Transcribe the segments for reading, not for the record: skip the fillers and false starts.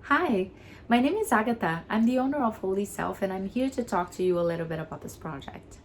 Hi, my name is Agatha. I'm the owner of HoliSelf and I'm here to talk to you a little bit about this project.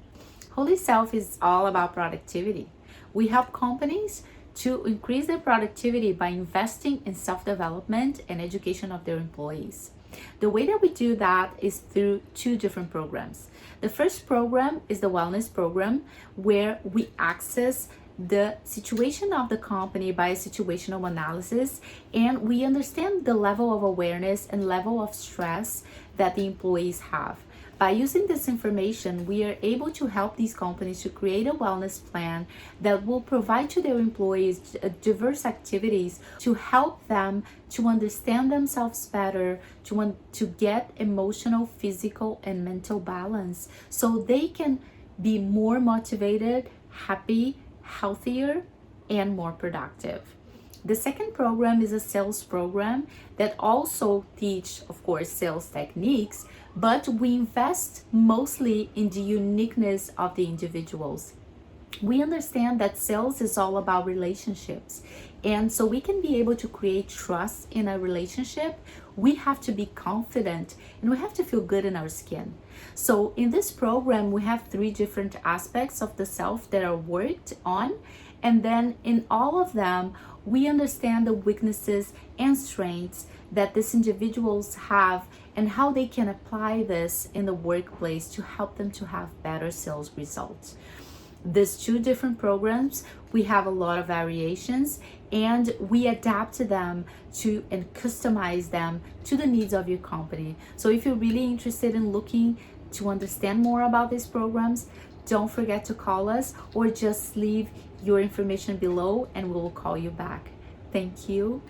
HoliSelf is all about productivity. We help companies to increase their productivity by investing in self-development and education of their employees. The way that we do that is through two different programs. The first program is the wellness program, where we access the situation of the company by a situational analysis, and we understand the level of awareness and level of stress that the employees have. By using this information, we are able to help these companies to create a wellness plan that will provide to their employees diverse activities to help them to understand themselves better, to get emotional, physical, and mental balance so they can be more motivated, happy, healthier, and more productive. The second program is a sales program that also teach, of course, sales techniques, but we invest mostly in the uniqueness of the individuals. We understand that sales is all about relationships. And so we can be able to create trust in a relationship. We have to be confident and we have to feel good in our skin. So in this program, we have three different aspects of the self that are worked on. And then in all of them, we understand the weaknesses and strengths that these individuals have and how they can apply this in the workplace to help them to have better sales results. These two different programs, we have a lot of variations and we adapt to them to and customize them to the needs of your company. So if you're really interested in looking to understand more about these programs, don't forget to call us or just leave your information below and we will call you back. Thank you.